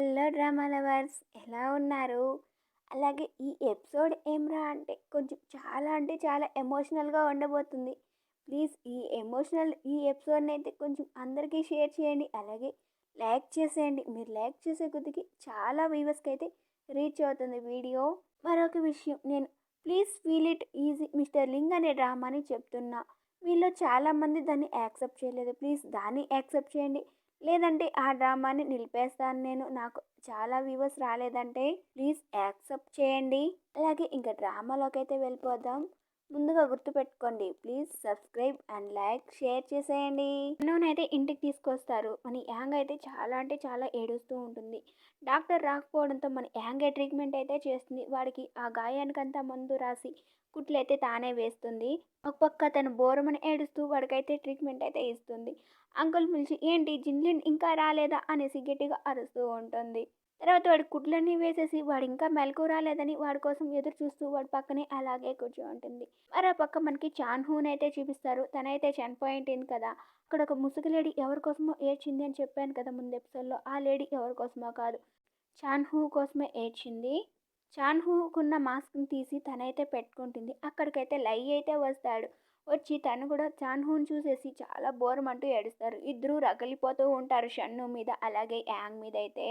Hello drama lovers, ఎలా ఉన్నారు? అలాగే ఈ ఎపిసోడ్ ఏమిరా అంటే కొంచెం చాలా అంటే చాలా ఎమోషనల్గా ఉండబోతుంది. ప్లీజ్ ఈ ఎపిసోడ్ని అయితే కొంచెం అందరికీ షేర్ చేయండి. అలాగే లైక్ చేసేయండి. మీరు లైక్ చేసే కొద్దికి చాలా వ్యూవర్స్కి అయితే రీచ్ అవుతుంది వీడియో. మరొక విషయం, నేను please feel it easy mister Ling అనే డ్రామాని చెప్తున్నా. మీలో చాలామంది దాన్ని యాక్సెప్ట్ చేయలేదు. ప్లీజ్ దాన్ని యాక్సెప్ట్ చేయండి. లేదంటే ఆ డ్రామాని నిలిపేస్తాను నేను. నాకు చాలా వ్యూవర్స్ రాలేదంటే ప్లీజ్ యాక్సెప్ట్ చేయండి. అలాగే ఇంకా డ్రామాలోకి అయితే వెళ్ళిపోదాం. ముందుగా గుర్తుపెట్టుకోండి, please subscribe and like share చేసేయండి. అయితే ఇంటికి తీసుకొస్తారు. మన యాంగ్ అయితే చాలా అంటే చాలా ఏడుస్తూ ఉంటుంది. డాక్టర్ రాకపోవడంతో మన యాంగే ట్రీట్మెంట్ అయితే చేస్తుంది. వాడికి ఆ గాయానికంతా మందు రాసి కుట్లు అయితే తానే వేస్తుంది. ఒక పక్క తను బోరమని ఏడుస్తూ వాడికైతే ట్రీట్మెంట్ అయితే ఇస్తుంది. అంకుల్ పిలిచి ఏంటి జిన్లిన్ ఇంకా రాలేదా అనేసి గట్టిగా అరుస్తూ ఉంటుంది. తర్వాత వాడి కుట్లన్నీ వేసేసి వాడు ఇంకా మెలకు రాలేదని వాడి కోసం ఎదురు చూస్తూ వాడి పక్కనే అలాగే కూర్చోంటుంది. మరో పక్క మనకి చాన్హూన్ అయితే చూపిస్తారు. తనైతే చనిపోయి ఉంటుంది కదా. అక్కడ ఒక ముసుగు లేడీ ఎవరి కోసమో ఏడ్చింది అని చెప్పాను కదా ముందు ఎపిసోడ్లో. ఆ లేడీ ఎవరి కోసమో కాదు, చాన్హూ కోసమే ఏడ్చింది. చాన్హూకున్న మాస్క్ని తీసి తనైతే పెట్టుకుంటుంది. అక్కడికైతే లై అయితే వస్తాడు. వచ్చి తను కూడా చాన్హూని చూసేసి చాలా బోరమంటూ ఏడుస్తారు. ఇద్దరు రగిలిపోతూ ఉంటారు షన్ను మీద అలాగే యాంగ్ మీద అయితే.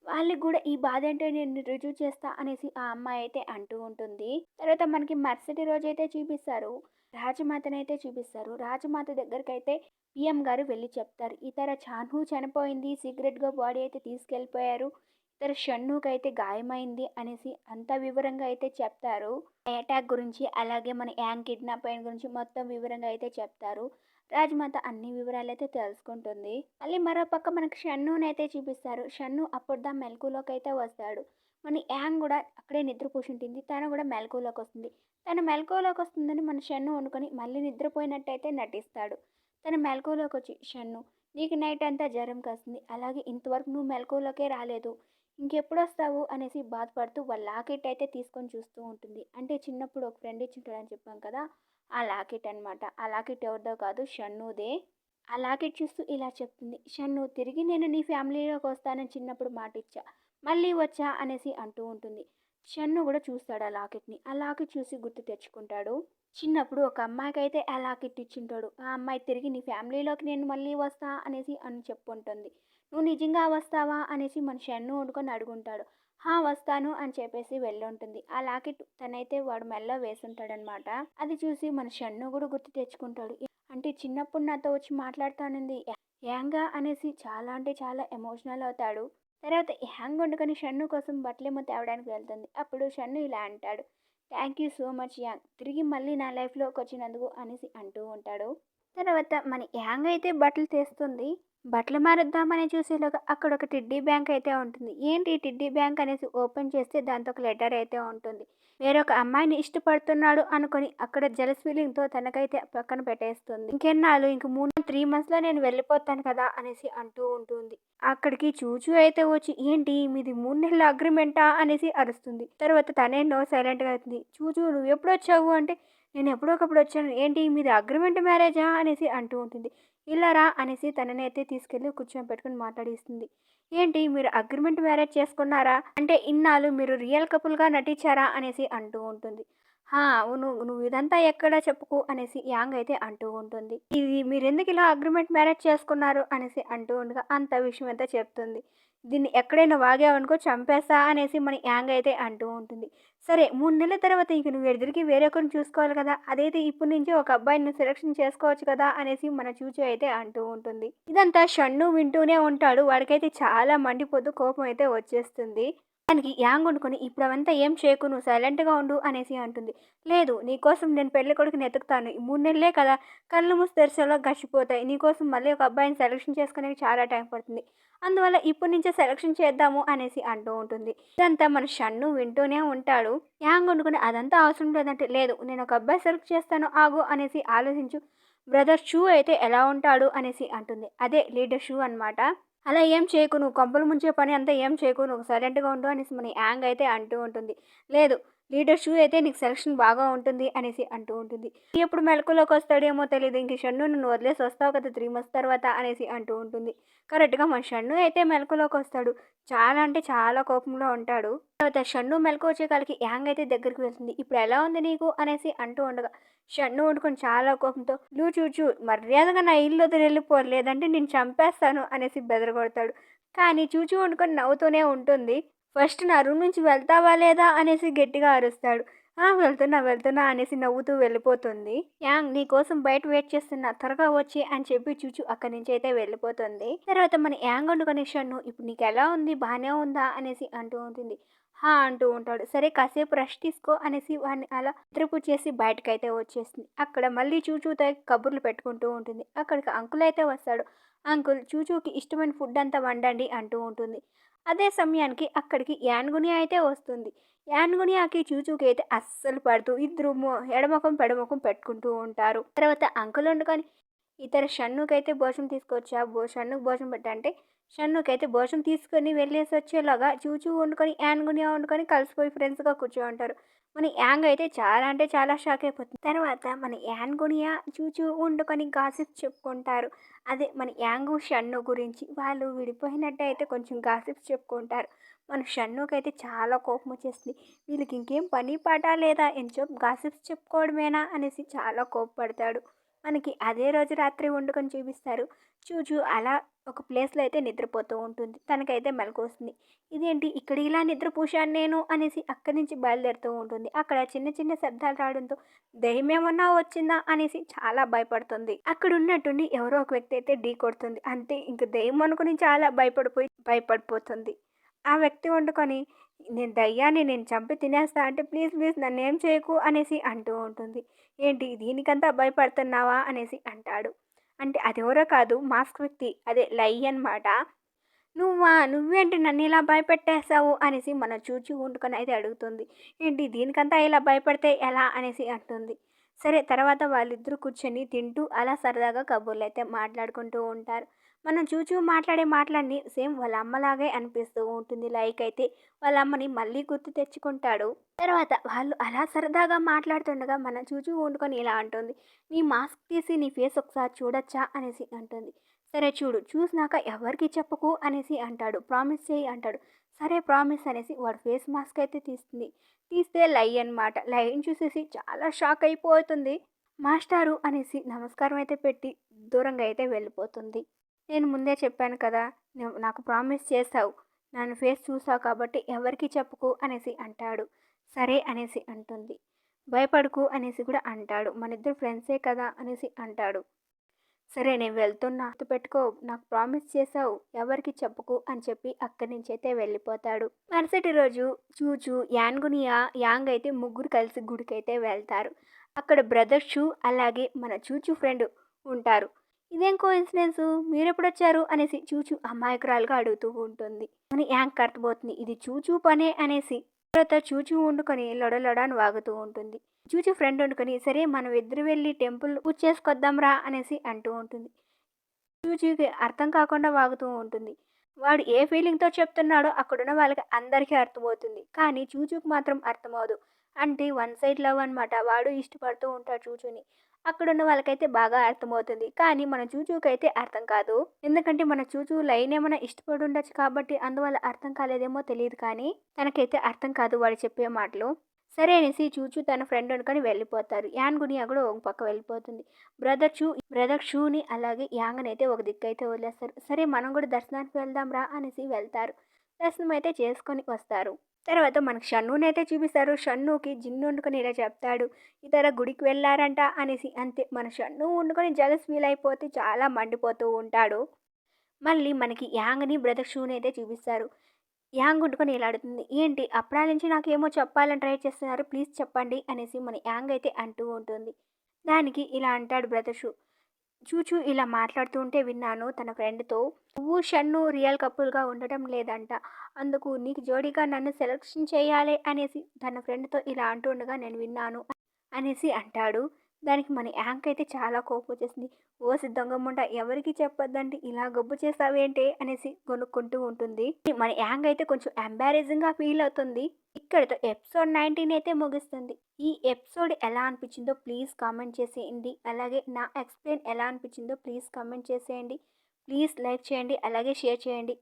వాళ్ళకి కూడా ఈ బాధ ఏంటో నేను రుజువు చేస్తా అనేసి ఆ అమ్మాయి అయితే అంటూ ఉంటుంది. తర్వాత మనకి మరుసటి రోజు అయితే చూపిస్తారు. రాజమాతనైతే చూపిస్తారు. రాజమాత దగ్గరికి అయితే పిఎం గారు వెళ్ళి చెప్తారు, ఇతర చాన్హూ చనిపోయింది, సీక్రెట్గా బాడీ అయితే తీసుకెళ్ళిపోయారు, ఇతర షన్నుకి అయితే గాయమైంది అనేసి అంత వివరంగా అయితే చెప్తారు. అటాక్ గురించి అలాగే మన యాంగ్ కిడ్నాప్ అయిన గురించి మొత్తం వివరంగా అయితే చెప్తారు. రాజమాత అన్ని వివరాలు అయితే తెలుసుకుంటుంది. మళ్ళీ మరో పక్క మనకి షన్నుని అయితే చూపిస్తారు. షన్ను అప్పుడుదా మెలకులోకి అయితే వస్తాడు. మన యాంగ్ కూడా అక్కడే నిద్రపోతుంటుంది. తను కూడా మెలకులోకి వస్తుంది. తను మెలకులోకి వస్తుందని మన షన్ను అనుకొని మళ్ళీ నిద్రపోయినట్టయితే నటిస్తాడు. తన మెలకులోకి వచ్చి షన్ను, నీకు నైట్ అంతా జ్వరం కాస్తుంది, అలాగే ఇంతవరకు నువ్వు మెలకులోకే రాలేదు, ఇంకెప్పుడు వస్తావు అనేసి బాధపడుతూ వాళ్ళ లాకెట్ అయితే తీసుకొని చూస్తూ ఉంటుంది. అంటే చిన్నప్పుడు ఒక ఫ్రెండ్ ఇచ్చింటాడని చెప్పాం కదా, ఆ లాకెట్ అనమాట. ఆ లాకెట్ ఎవరిదో కాదు, షన్నుదే. ఆ లాకెట్ చూస్తూ ఇలా చెప్తుంది, షన్ను తిరిగి నేను నీ ఫ్యామిలీలోకి వస్తానని చిన్నప్పుడు మాట ఇచ్చా, మళ్ళీ వచ్చా అనేసి అంటూ ఉంటుంది. షన్ను కూడా చూస్తాడు ఆ లాకెట్ని. ఆ లాకెట్ చూసి గుర్తు తెచ్చుకుంటాడు. చిన్నప్పుడు ఒక అమ్మాయికి అయితే ఆ లాకెట్ ఇచ్చింటాడు. ఆ అమ్మాయి తిరిగి నీ ఫ్యామిలీలోకి నేను మళ్ళీ వస్తా అనేసి అని చెప్పుంటుంది. నువ్వు నిజంగా వస్తావా అనేసి మన షన్ను వండుకొని అడుగుంటాడు. హా వస్తాను అని చెప్పేసి వెళ్ళుంటుంది. ఆ లాకెట్ తనైతే వాడు మెల్లో వేసుంటాడనమాట. అది చూసి మన షన్ను కూడా గుర్తు తెచ్చుకుంటాడు. అంటే చిన్నప్పుడు నాతో వచ్చి మాట్లాడుతానుంది యాంగా అనేసి చాలా అంటే చాలా ఎమోషనల్ అవుతాడు. తర్వాత యాంగ్ వండుకొని షన్ను కోసం బట్టలేమో తేవడానికి వెళ్తుంది. అప్పుడు షన్ను ఇలా అంటాడు, థ్యాంక్ యూ సో మచ్ యాంగ్, తిరిగి మళ్ళీ నా లైఫ్లోకి వచ్చినందుకు అనేసి అంటూ ఉంటాడు. తర్వాత మన యాంగ్ అయితే బట్టలు తెస్తుంది. బట్టలు మారుద్దామని చూసేలోగా అక్కడ ఒక టిడ్డీ బ్యాంక్ అయితే ఉంటుంది. ఏంటి టిడ్డీ బ్యాంక్ అనేసి ఓపెన్ చేస్తే దాంతో ఒక లెటర్ అయితే ఉంటుంది. వేరొక అమ్మాయిని ఇష్టపడుతున్నాడు అనుకొని అక్కడ జలస్ ఫీలింగ్తో తనకైతే పక్కన పెట్టేస్తుంది. ఇంకెన్నాళ్ళు ఇంక 3 monthsలో నేను వెళ్ళిపోతాను కదా అనేసి అంటూ ఉంటుంది. అక్కడికి చూచూ అయితే వచ్చి ఏంటి మీది 3 నెలల అగ్రిమెంటా అనేసి అరుస్తుంది. తర్వాత తనేనో సైలెంట్గా అవుతుంది. చూచూ నువ్వు ఎప్పుడు వచ్చావు అంటే నేను ఎప్పుడొకప్పుడు వచ్చాను, ఏంటి మీది అగ్రిమెంట్ మ్యారేజా అనేసి అంటూ ఉంటుంది. ఇలా రా అనేసి తననైతే తీసుకెళ్ళి కూర్చొని పెట్టుకుని మాట్లాడిస్తుంది. ఏంటి మీరు అగ్రిమెంట్ మ్యారేజ్ చేసుకున్నారా అంటే ఇన్నాళ్ళు మీరు రియల్ కపుల్గా నటించారా అనేసి అంటూ ఉంటుంది. అవును, నువ్వు ఇదంతా ఎక్కడ చెప్పుకు అనేసి యాంగ్ అయితే అంటూ ఉంటుంది. ఇది మీరు ఎందుకు ఇలా అగ్రిమెంట్ మ్యారేజ్ చేసుకున్నారు అనేసి అంటూ ఉండగా అంత విషయం అంతా చెప్తుంది. దీన్ని ఎక్కడైనా వాగావనుకో చంపేస్తా అనేసి మన యాంగ్ అయితే అంటూ ఉంటుంది. సరే 3 నెలల తర్వాత ఇంక నువ్వు ఎదురికి వేరొకరిని చూసుకోవాలి కదా, అదైతే ఇప్పటి నుంచి ఒక అబ్బాయిని సెలెక్షన్ చేసుకోవచ్చు కదా అనేసి మన చూచు అయితే అంటూ ఉంటుంది. ఇదంతా షన్ను వింటూనే ఉంటాడు. వాడికైతే చాలా మండిపోతూ కోపం అయితే వచ్చేస్తుంది. దానికి యాంగ్ వండుకొని ఇప్పుడు అవంతా ఏం చేయకు, నువ్వు సైలెంట్గా ఉండు అనేసి అంటుంది. లేదు, నీకోసం నేను పెళ్లి కొడుకుని ఎతుకుతాను, ఈ 3 నెలలే కదా, కళ్ళు మూసి తెరిచేలా గడిచిపోతాయి, నీకోసం మళ్ళీ ఒక అబ్బాయిని సెలెక్షన్ చేసుకునేకి చాలా టైం పడుతుంది, అందువల్ల ఇప్పటి నుంచే సెలెక్షన్ చేద్దాము అనేసి అంటూ ఉంటుంది. ఇదంతా మన షన్ను వింటూనే ఉంటాడు. యాంగ్ వండుకొని అదంతా అవసరం లేదంటే, లేదు నేను ఒక అబ్బాయి సెలెక్ట్ చేస్తాను ఆగు అనేసి ఆలోచించు, బ్రదర్ షూ అయితే ఎలా ఉంటాడు అనేసి అంటుంది. అదే లీడర్ షూ అనమాట. అలా ఏం చేయకు, నువ్వు కొంపలు ముంచే పని అంతా ఏం చేయకు, నువ్వు సైలెంట్గా ఉండు అనేసి మన యాంగ్ అయితే అంటూ ఉంటుంది. లేదు, లీడర్ షూ అయితే నీకు సెలక్షన్ బాగా ఉంటుంది అనేసి అంటూ ఉంటుంది. ఎప్పుడు మెలకువలోకి వస్తాడేమో తెలీదు. ఇంక షన్ను నన్ను వదిలేసి వస్తావు కదా 3 మంత్స్ తర్వాత అనేసి అంటూ ఉంటుంది. కరెక్ట్‌గా మన షన్ను అయితే మెలకువలోకి వస్తాడు. చాలా అంటే చాలా కోపంలో ఉంటాడు. తర్వాత షన్ను మెలకువ వచ్చే కాలికి యాంగ్ అయితే దగ్గరికి వెళ్తుంది. ఇప్పుడు ఎలా ఉంది నీకు అనేసి అంటూ ఉండగా షన్ను వండుకొని చాలా కోపంతో చూచూ మర్యాదగా నా ఇల్లు వదిలి వెళ్ళిపో లేదంటే నేను చంపేస్తాను అనేసి బెదరగొడతాడు. కానీ చూచూ వండుకొని నవ్వుతూనే ఉంటుంది. ఫస్ట్ నా రూమ్ నుంచి వెళ్తావా లేదా అనేసి గట్టిగా అరుస్తాడు. వెళ్తున్నా అనేసి నవ్వుతూ వెళ్ళిపోతుంది. యాంగ్ నీకోసం బయట వెయిట్ చేస్తున్నా త్వరగా వచ్చి అని చెప్పి చూచు అక్కడి నుంచి అయితే వెళ్ళిపోతుంది. తర్వాత మన యాంగ్ వండుకొని షన్ను ఇప్పుడు నీకు ఎలా ఉంది బాగానే ఉందా అనేసి అంటూ ఉంటుంది. అంటూ ఉంటాడు. సరే కాసేపు రెస్ట్ తీసుకో అనేసి వాడిని అలా నిద్రపు చేసి బయటకైతే వచ్చేస్తుంది. అక్కడ మళ్ళీ చూచూతో కబుర్లు పెట్టుకుంటూ ఉంటుంది. అక్కడికి అంకుల్ అయితే వస్తాడు. అంకుల్ చూచూకి ఇష్టమైన ఫుడ్ అంతా వండండి అంటూ ఉంటుంది. అదే సమయానికి అక్కడికి యాన్గునియా అయితే వస్తుంది. యాన్గునియాకి చూచూకి అయితే అస్సలు పడుతూ ఇద్దరు ఎడమొఖం పెడమొఖం పెట్టుకుంటూ ఉంటారు. తర్వాత అంకుల్ వండుకొని ఇతర షన్నుకైతే భోజనం తీసుకొచ్చా షన్నుకు భోజనం పెట్టంటే షన్నుకైతే భోజనం తీసుకొని వెళ్ళేసి వచ్చేలాగా చూచూ వండుకొని యాన్గునియా వండుకొని కలిసిపోయి ఫ్రెండ్స్గా కూర్చో ఉంటారు. మన యాంగ్ అయితే చాలా అంటే చాలా షాక్ అయిపోతుంది. తర్వాత మన యాన్గునియా చూచూ వండుకొని గాసిప్ చెప్పుకుంటారు. అదే మన యాంగు షన్ను గురించి వాళ్ళు విడిపోయినట్టయితే కొంచెం గాసిప్స్ చెప్పుకుంటారు. మన షన్నుకైతే చాలా కోపం వచ్చేస్తుంది. వీళ్ళకి ఇంకేం పని పాట లేదా ఎంచో గాసిప్స్ చెప్పుకోవడమేనా అనేసి చాలా కోపపడతాడు. మనకి అదే రోజు రాత్రి వండుకొని చూపిస్తారు. చూచూ అలా ఒక ప్లేస్లో అయితే నిద్రపోతూ ఉంటుంది. తనకైతే మెలకువ వస్తుంది. ఇదేంటి ఇక్కడ ఇలా నిద్రపోశాను నేను అనేసి అక్కడి నుంచి బయలుదేరుతూ ఉంటుంది. అక్కడ చిన్న చిన్న శబ్దాలు రావడంతో దెయ్యం ఏమన్నా వచ్చిందా అనేసి చాలా భయపడుతుంది. అక్కడ ఉన్నట్టుండి ఎవరో ఒక వ్యక్తి అయితే ఢీ కొడుతుంది. అంతే ఇంక దెయ్యం అనుకుని చాలా భయపడిపోతుంది. ఆ వ్యక్తి వండుకొని నేను దయ్యాన్ని నేను చంపి తినేస్తా అంటే ప్లీజ్ ప్లీజ్ నన్నేం చేయకు అనేసి అంటూ ఉంటుంది. ఏంటి దీనికంతా భయపడుతున్నావా అనేసి అంటాడు. అంటే అదెవరో కాదు మాస్క్ వ్యక్తి అదే లై అనమాట. నువ్వేంటి నన్ను ఇలా భయపెట్టేస్తావు అనేసి మన చూచి వండుకొని అయితే అడుగుతుంది. ఏంటి దీనికంతా ఇలా భయపడితే ఎలా అనేసి అంటుంది. సరే తర్వాత వాళ్ళిద్దరూ కూర్చొని తింటూ అలా సరదాగా కబుర్లు అయితే మాట్లాడుకుంటూ ఉంటారు. మనం చూచూ మాట్లాడే మాటలన్నీ సేమ్ వాళ్ళ అమ్మలాగే అనిపిస్తూ ఉంటుంది. లైక్ అయితే వాళ్ళ అమ్మని మళ్ళీ గుర్తు తెచ్చుకుంటాడు. తర్వాత వాళ్ళు అలా సరదాగా మాట్లాడుతుండగా మన చూచూ వండుకొని ఇలా అంటుంది. నీ మాస్క్ తీసి నీ ఫేస్ ఒకసారి చూడొచ్చా అనేసి అంటుంది. సరే చూడు చూసినాక ఎవరికి చెప్పకు అనేసి అంటాడు. ప్రామిస్ చేయి అంటాడు. సరే ప్రామిస్ అనేసి వాడు ఫేస్ మాస్క్ అయితే తీస్తుంది. తీస్తే లై అనమాట. లైని చూసేసి చాలా షాక్ అయిపోతుంది. మాస్టారు అనేసి నమస్కారం అయితే పెట్టి దూరంగా అయితే వెళ్ళిపోతుంది. నేను ముందే చెప్పాను కదా నాకు ప్రామిస్ చేశావు నన్ను ఫేస్ చూసావు కాబట్టి ఎవరికి చెప్పుకు అనేసి అంటాడు. సరే అనేసి అంటుంది. భయపడుకు అనేసి కూడా అంటాడు. మన ఇద్దరు ఫ్రెండ్సే కదా అనేసి అంటాడు. సరే నేను వెళ్తున్నా పెట్టుకో నాకు ప్రామిస్ చేసావు ఎవరికి చెప్పుకు అని చెప్పి అక్కడి నుంచి అయితే వెళ్ళిపోతాడు. మరుసటి రోజు చూచు యాన్గునియా యాంగ్ అయితే ముగ్గురు కలిసి గుడికైతే వెళ్తారు. అక్కడ బ్రదర్ షూ అలాగే మన చూచు ఫ్రెండ్ ఉంటారు. ఇదేం కోఇన్సిడెన్స్ మీరెప్పుడు వచ్చారు అనేసి చూచు అమాయకురాలుగా అడుగుతూ ఉంటుంది. అని యాంగ్ అర్థమవుతుంది ఇది చూచూ పనే అనేసి. తర్వాత చూచూ వండుకొని లొడలొడాను వాగుతూ ఉంటుంది. చూచూ ఫ్రెండ్ వండుకొని సరే మనం ఇద్దరు వెళ్ళి టెంపుల్ పూజ చేసుకొద్దాంరా అనేసి అంటూ ఉంటుంది. చూచూకి అర్థం కాకుండా వాగుతూ ఉంటుంది. వాడు ఏ ఫీలింగ్తో చెప్తున్నాడో అక్కడున్న వాళ్ళకి అందరికీ అర్థమవుతుంది. కానీ చూచూకి మాత్రం అర్థమవదు. అంటే వన్ సైడ్ లవ్ అనమాట. వాడు ఇష్టపడుతూ ఉంటాడు చూచూని. అక్కడున్న వాళ్ళకైతే బాగా అర్థమవుతుంది. కానీ మన చూచూకైతే అర్థం కాదు. ఎందుకంటే మన చూచూ లైన్ ఏమైనా ఇష్టపడి ఉండొచ్చు కాబట్టి అందువల్ల అర్థం కాలేదేమో తెలియదు. కానీ తనకైతే అర్థం కాదు వాడు చెప్పే మాటలు. సరే అనేసి చూచూ తన ఫ్రెండ్ అనుకొని వెళ్ళిపోతారు. యాన్గునియా కూడా ఒక పక్క వెళ్ళిపోతుంది. బ్రదర్ షూని అలాగే యాంగ్ని అయితే ఒక దిక్కు అయితే వదిలేస్తారు. సరే మనం కూడా దర్శనానికి వెళ్దాం రా అనేసి వెళ్తారు. దర్శనం అయితే చేసుకొని వస్తారు. తర్వాత మనకు షన్నుని అయితే చూపిస్తారు. షన్నుకి జిన్ను వండుకొని ఇలా చెప్తాడు ఇతర గుడికి వెళ్ళారంట అనేసి. అంతే మన షన్ను వండుకొని జలస్ ఫీల్ అయిపోతే చాలా మండిపోతూ ఉంటాడు. మళ్ళీ మనకి యాంగ్ని బ్రదర్ షూని అయితే చూపిస్తారు. యాంగ్ వండుకొని ఇలా అడుగుతుంది. ఏంటి అప్పడాల నుంచి నాకేమో చెప్పాలని ట్రై చేస్తున్నారు ప్లీజ్ చెప్పండి అనేసి మన యాంగ్ అయితే అంటూ ఉంటుంది. దానికి ఇలా అంటాడు బ్రదర్ షూ. చూచూ ఇలా మాట్లాడుతూ ఉంటే విన్నాను తన ఫ్రెండ్తో నువ్వు షన్ను రియల్ కపుల్గా ఉండటం లేదంట అందుకు నీకు జోడీగా నన్ను సెలెక్షన్ చేయాలి అనేసి తన ఫ్రెండ్తో ఇలా అంటూ ఉండగా నేను విన్నాను అనేసి అంటాడు. దానికి మన యాంక్ అయితే చాలా కోపం వచ్చేసింది. ఓసి దొంగముండ ఎవరికీ చెప్పొద్దంటే ఇలా గబ్బు చేసావేంటే అనేసి గొనుక్కుంటూ ఉంటుంది. మన యాంగ్ అయితే కొంచెం ఎంబారేజింగ్‌గా ఫీల్ అవుతుంది. ఇక్కడితో ఎపిసోడ్ 19 అయితే ముగుస్తుంది. ఈ ఎపిసోడ్ ఎలా అనిపించిందో ప్లీజ్ కామెంట్ చేసేయండి. అలాగే నా ఎక్స్‌ప్లెయిన్ ఎలా అనిపించిందో ప్లీజ్ కామెంట్ చేసేయండి. ప్లీజ్ లైక్ చేయండి. అలాగే షేర్ చేయండి.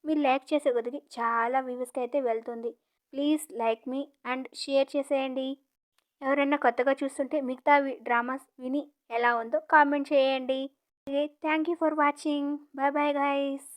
మీరు లైక్ చేసే కొద్దికి చాలా వ్యూస్‌కి అయితే వెళ్తుంది. Please like me and share చేసేయండి. ఎవరైనా కొత్తగా చూస్తుంటే మిగతా డ్రామాస్ విని ఎలా ఉందో కామెంట్ చేయండి. Thank you for watching. Bye bye guys.